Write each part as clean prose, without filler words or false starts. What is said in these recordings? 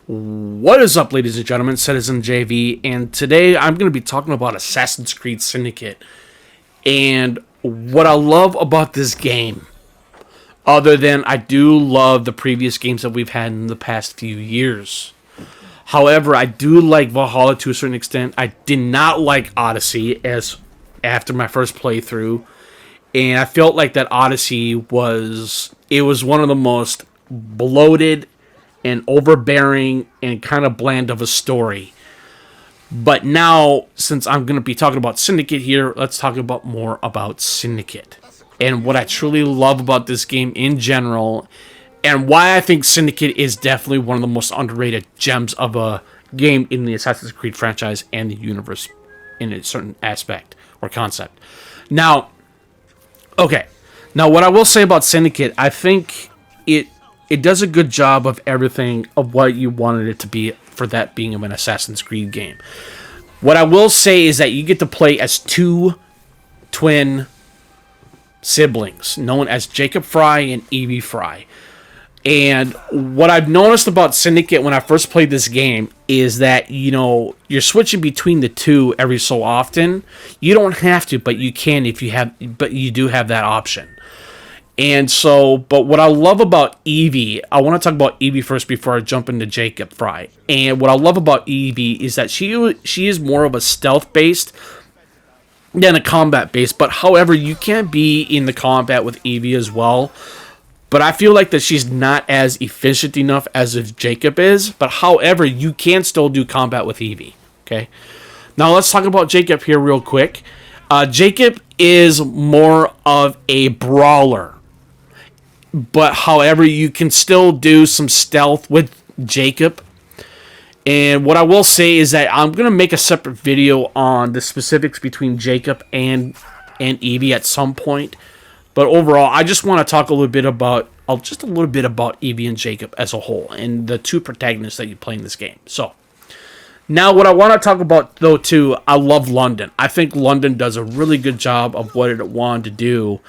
What is up, ladies and gentlemen? Citizen JV, and today I'm going to be talking about Assassin's Creed Syndicate and what I love about this game. Other than I do love the previous games that we've had in the past few years. However, I do like Valhalla to a certain extent. I did not like Odyssey as after my first playthrough, and I felt like that Odyssey was one of the most bloated and overbearing and kind of bland of a story. But now, since I'm going to be talking about Syndicate here, let's talk about more about Syndicate. And what I truly love about this game in general, and why I think Syndicate is definitely one of the most underrated gems of a game in the Assassin's Creed franchise and the universe in a certain aspect or concept. Now, what I will say about Syndicate, I think it does a good job of everything of what you wanted it to be for that being of an Assassin's Creed game. What I will say is that you get to play as two twin siblings known as Jacob Fry and Evie Fry. And what I've noticed about Syndicate when I first played this game is that, you're switching between the two every so often. You don't have to, but you can but you do have that option. And so, but what I love about Evie, I want to talk about Evie first before I jump into Jacob Fry. And what I love about Evie is that she is more of a stealth-based than a combat-based. But however, you can be in the combat with Evie as well. But I feel like that she's not as efficient enough as if Jacob is. But however, you can still do combat with Evie. Okay. Now let's talk about Jacob here real quick. Jacob is more of a brawler. But however, you can still do some stealth with Jacob. And what I will say is that I'm going to make a separate video on the specifics between Jacob and Evie at some point. But overall, I just want to talk a little bit about Evie and Jacob as a whole and the two protagonists that you play in this game. So, now what I want to talk about though too, I love London. I think London does a really good job of what it wanted to do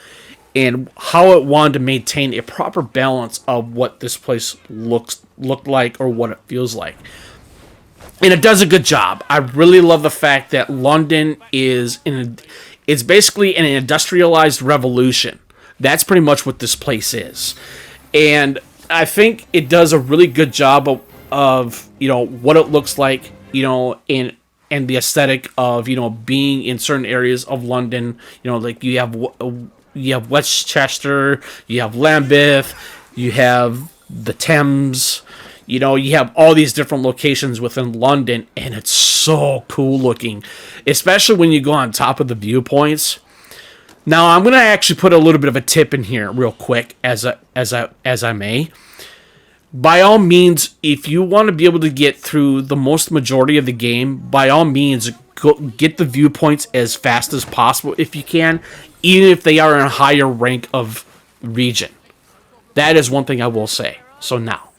and how it wanted to maintain a proper balance of what this place looked like or what it feels like. And it does a good job. I really love the fact that London it's basically an industrialized revolution. That's pretty much what this place is. And I think it does a really good job of what it looks like, and the aesthetic of, being in certain areas of London. Like you have Westchester, you have Lambeth, you have the Thames, you have all these different locations within London, and it's so cool looking, especially when you go on top of the viewpoints. Now, I'm going to actually put a little bit of a tip in here real quick as I may. By all means, if you want to be able to get through the most majority of the game, by all means, get the viewpoints as fast as possible if you can, even if they are in a higher rank of region. That is one thing I will say. So now,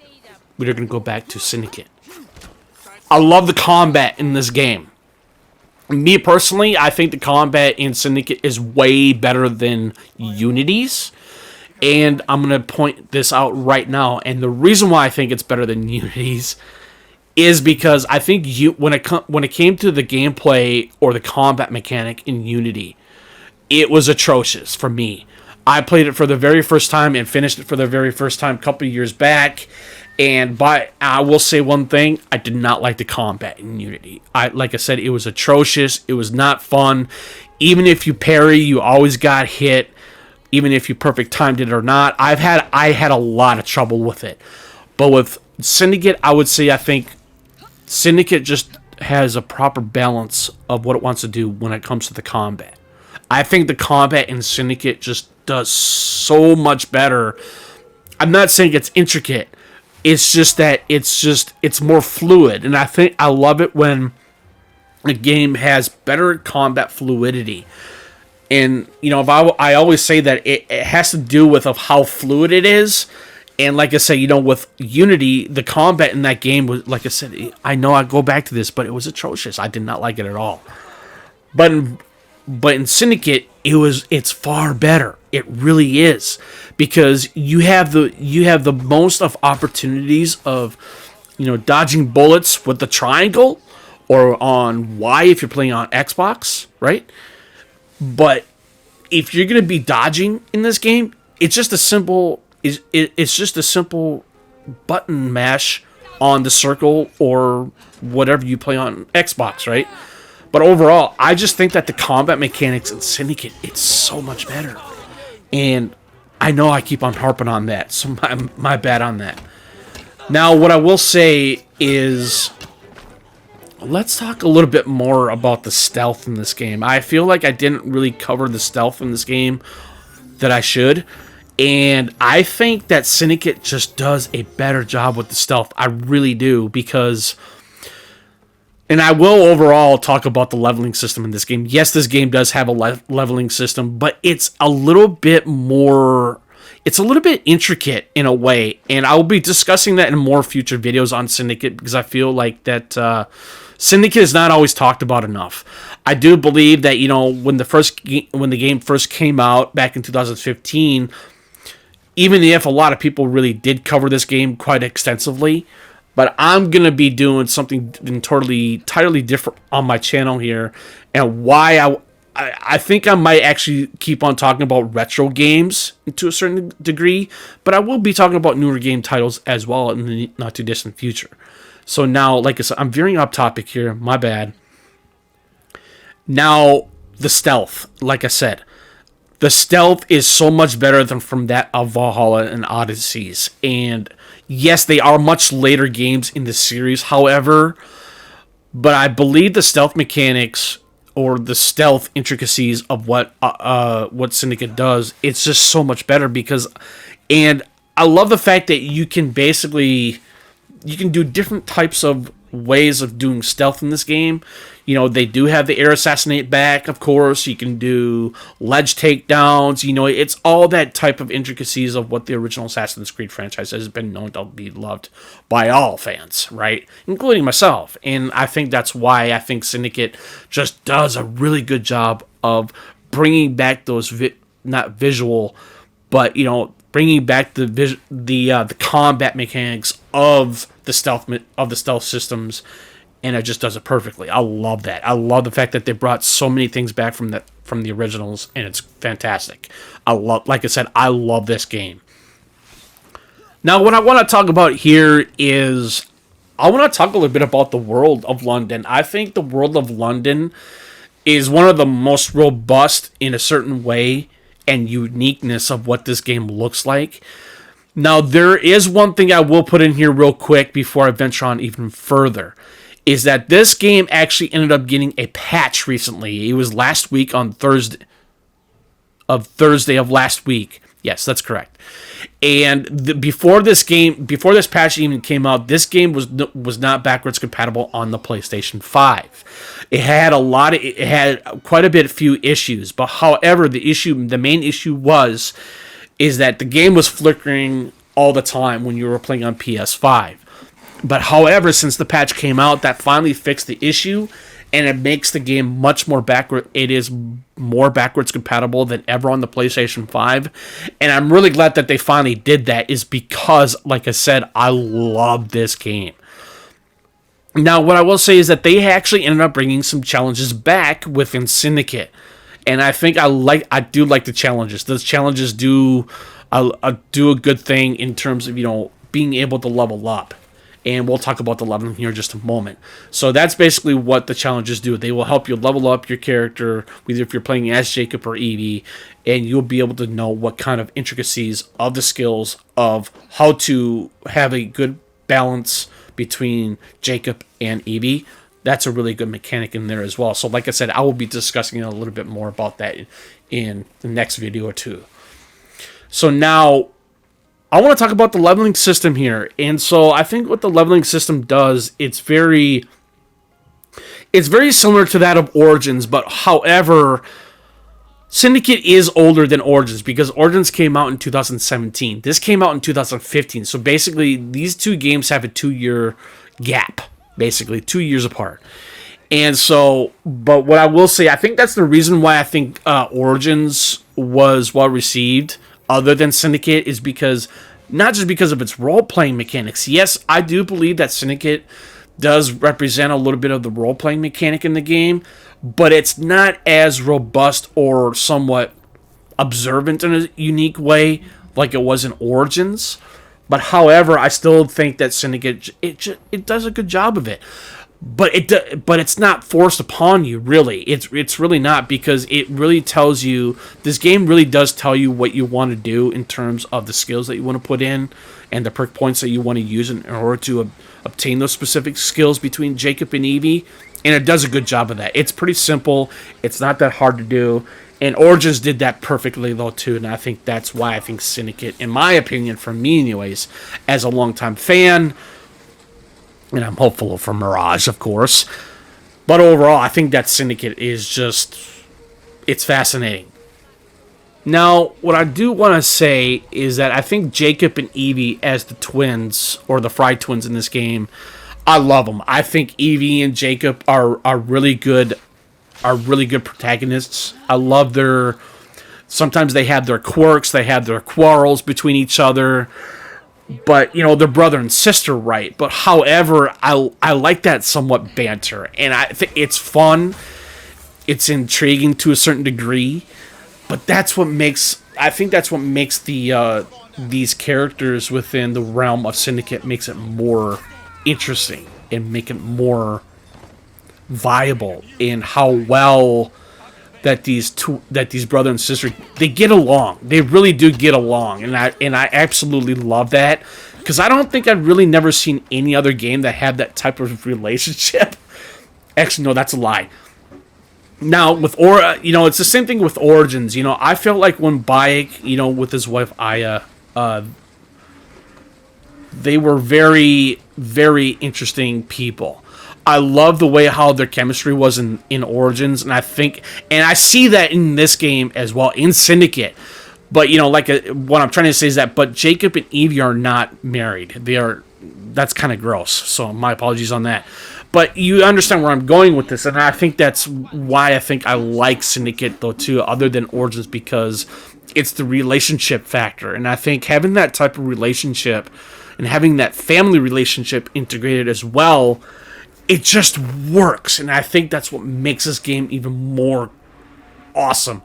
we're going to go back to Syndicate. I love the combat in this game. Me personally, I think the combat in Syndicate is way better than Unity's. And I'm going to point this out right now. And the reason why I think it's better than Unity's is because I think when it came to the gameplay or the combat mechanic in Unity, it was atrocious for me. I played it for the very first time and finished it for the very first time a couple of years back. And I will say one thing, I did not like the combat in Unity. Like I said, it was atrocious. It was not fun. Even if you parry, you always got hit. Even if you perfect timed it or not. I had a lot of trouble with it. But with Syndicate, I think Syndicate just has a proper balance of what it wants to do when it comes to the combat. I think the combat in Syndicate just does so much better. I'm not saying it's intricate. It's just that it's more fluid. And I think I love it when a game has better combat fluidity. And, I always say that it has to do with of how fluid it is. And like I say, with Unity, the combat in that game was, like I said, I know I go back to this, but it was atrocious. I did not like it at all. But in Syndicate, it's far better. It really is, because you have the most of opportunities of dodging bullets with the triangle, or on Y if you're playing on Xbox, right? But if you're gonna be dodging in this game, it's just a simple button mash on the circle or whatever you play on Xbox, right? But overall, I just think that the combat mechanics in Syndicate, it's so much better. And I know I keep on harping on that, so my bad on that. Now, what I will say is, let's talk a little bit more about the stealth in this game. I feel like I didn't really cover the stealth in this game that I should. And I think that Syndicate just does a better job with the stealth. I really do, because... And I will overall talk about the leveling system in this game. Yes, this game does have a leveling system, but it's a little bit more... It's a little bit intricate in a way, and I will be discussing that in more future videos on Syndicate, because I feel like that Syndicate is not always talked about enough. I do believe that, when the game first came out back in 2015, even if a lot of people really did cover this game quite extensively, but I'm going to be doing something entirely different on my channel here, and why I think I might actually keep on talking about retro games to a certain degree, but I will be talking about newer game titles as well in the not too distant future. So now, like I said, I'm veering off topic here, my bad. Now, the stealth, like I said, the stealth is so much better than from that of Valhalla and Odysseys. And yes, they are much later games in the series, however, but I believe the stealth mechanics or the stealth intricacies of what Syndicate does, it's just so much better and I love the fact that you can do different types of ways of doing stealth in this game. They do have the air assassinate back, of course. You can do ledge takedowns. It's all that type of intricacies of what the original Assassin's Creed franchise has been known to be loved by all fans, right? Including myself. And I think that's why I think Syndicate just does a really good job of bringing back those, not visual, but, bringing back the combat mechanics of the stealth systems, and it just does it perfectly. I love that. I love the fact that they brought so many things back from the originals, and it's fantastic. Like I said, I love this game. Now, what I want to talk about here is I want to talk a little bit about the world of London. I think the world of London is one of the most robust in a certain way and uniqueness of what this game looks like. Now, there is one thing I will put in here real quick before I venture on even further, is that this game actually ended up getting a patch recently. It was last week on Thursday of last week. Yes, that's correct. And before this patch even came out, this game was not backwards compatible on the PlayStation 5. It had quite a few issues, but however, the main issue is that the game was flickering all the time when you were playing on PS5. But however, since the patch came out, that finally fixed the issue, and it makes the game much more backward. It is more backwards compatible than ever on the PlayStation 5. And I'm really glad that they finally did that, is because, like I said, I love this game. Now, what I will say is that they actually ended up bringing some challenges back within Syndicate. And I think I do like the challenges. Those challenges do a good thing in terms of, being able to level up. And we'll talk about the leveling here in just a moment. So that's basically what the challenges do. They will help you level up your character, whether if you're playing as Jacob or Evie, and you'll be able to know what kind of intricacies of the skills of how to have a good balance between Jacob and Evie. That's a really good mechanic in there as well. So like I said, I will be discussing a little bit more about that in the next video or two. So now, I want to talk about the leveling system here. And so I think what the leveling system does, it's very similar to that of Origins, but however, Syndicate is older than Origins because Origins came out in 2017. This came out in 2015. So basically, these two games have a 2-year gap, basically 2 years apart. And so, but what I will say, I think that's the reason why I think Origins was well received, other than Syndicate, is because not just because of its role-playing mechanics. Yes, I do believe that Syndicate does represent a little bit of the role-playing mechanic in the game, but it's not as robust or somewhat observant in a unique way like it was in Origins. But however, I still think that Syndicate it does a good job of it. But it's not forced upon you, really. It's really not, because it really tells you, this game really does tell you what you want to do in terms of the skills that you want to put in and the perk points that you want to use in order to obtain those specific skills between Jacob and Evie, and it does a good job of that. It's pretty simple. It's not that hard to do, and Origins did that perfectly though too, and I think that's why I think Syndicate, in my opinion, for me anyways, as a longtime fan, and I'm hopeful for Mirage, of course. But overall, I think that Syndicate is just, it's fascinating. Now, what I do want to say is that I think Jacob and Evie as the twins, or the Fry twins in this game, I love them. I think Evie and Jacob are really good protagonists. I love their, sometimes they have their quirks, they have their quarrels between each other. But, you know, they're brother and sister, right? But however, I like that somewhat banter. And I think it's fun. It's intriguing to a certain degree. But that's what makes, I think that's what makes the these characters within the realm of Syndicate makes it more interesting and make it more viable in how well that these brother and sister, they get along. They really do get along, and I absolutely love that, because I don't think I've really never seen any other game that had that type of relationship. Actually, no, that's a lie. Now with it's the same thing with Origins. You know, I felt like when Bayek, you know, with his wife Aya, they were very, very interesting people. I love the way how their chemistry was in Origins, and I see that in this game as well, in Syndicate. But, you know, what I'm trying to say is that, but Jacob and Evie are not married. That's kind of gross, so my apologies on that. But you understand where I'm going with this, and I think that's why I think I like Syndicate, though, too, other than Origins, because it's the relationship factor. And I think having that type of relationship and having that family relationship integrated as well, it just works, and I think that's what makes this game even more awesome.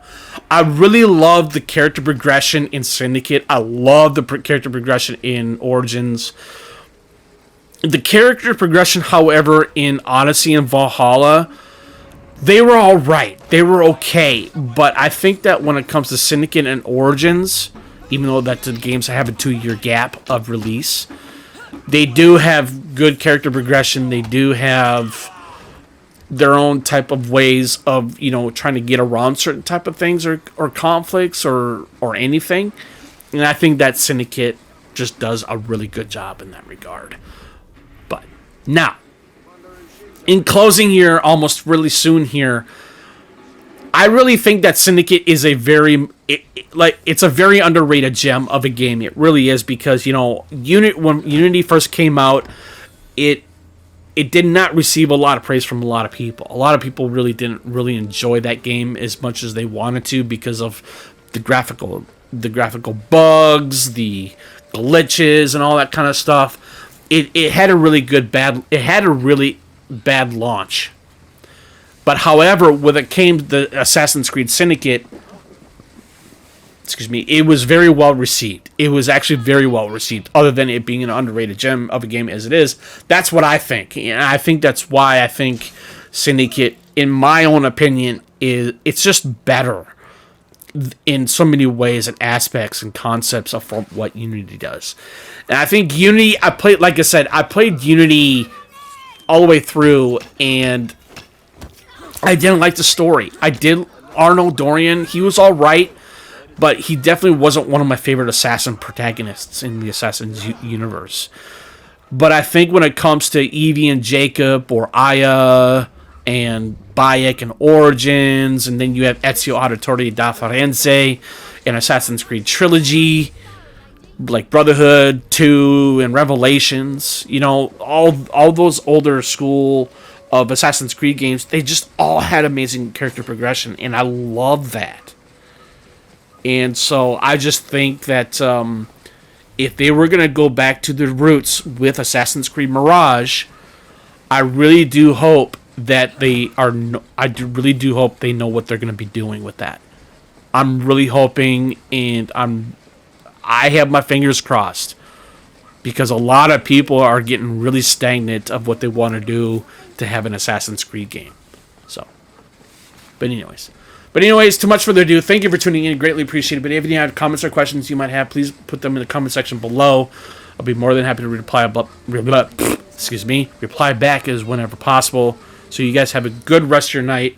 I really love the character progression in Syndicate. I love the character progression in Origins. The character progression, however, in Odyssey and Valhalla, they were all right. They were okay, but I think that when it comes to Syndicate and Origins, even though that the games have a 2-year gap of release, they do have good character progression. They do have their own type of ways of, you know, trying to get around certain type of things or conflicts or anything. And I think that Syndicate just does a really good job in that regard. But now, in closing here, almost really soon here, I really think that Syndicate is a very underrated gem of a game. It really is, because, you know, when Unity first came out, it did not receive a lot of praise from a lot of people. A lot of people really didn't really enjoy that game as much as they wanted to, because of the graphical bugs, the glitches, and all that kind of stuff. It had a really bad launch. But however, when it came to the Assassin's Creed Syndicate, it was very well received. It was actually very well received, other than it being an underrated gem of a game as it is. That's what I think. And I think that's why I think Syndicate, in my own opinion, it's just better in so many ways and aspects and concepts of what Unity does. And I think Unity, I played Unity all the way through, and I didn't like the story. Arno Dorian, he was alright, but he definitely wasn't one of my favorite assassin protagonists in the Assassin's universe. But I think when it comes to Evie and Jacob, or Aya and Bayek and Origins, and then you have Ezio Auditore da Firenze and Assassin's Creed Trilogy, like Brotherhood 2 and Revelations, you know, all those older school of Assassin's Creed games, they just all had amazing character progression, and I love that. And so I just think that if they were going to go back to their roots with Assassin's Creed Mirage, I really do hope that they are. Really do hope they know what they're going to be doing with that. I'm really hoping, and I have my fingers crossed, because a lot of people are getting really stagnant of what they want to do to have an Assassin's Creed game. So, but anyways, too much further ado. Thank you for tuning in. Greatly appreciate it. But if you have comments or questions you might have, please put them in the comment section below. I'll be more than happy to reply back as whenever possible. So you guys have a good rest of your night,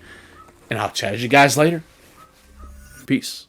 and I'll chat with you guys later. Peace.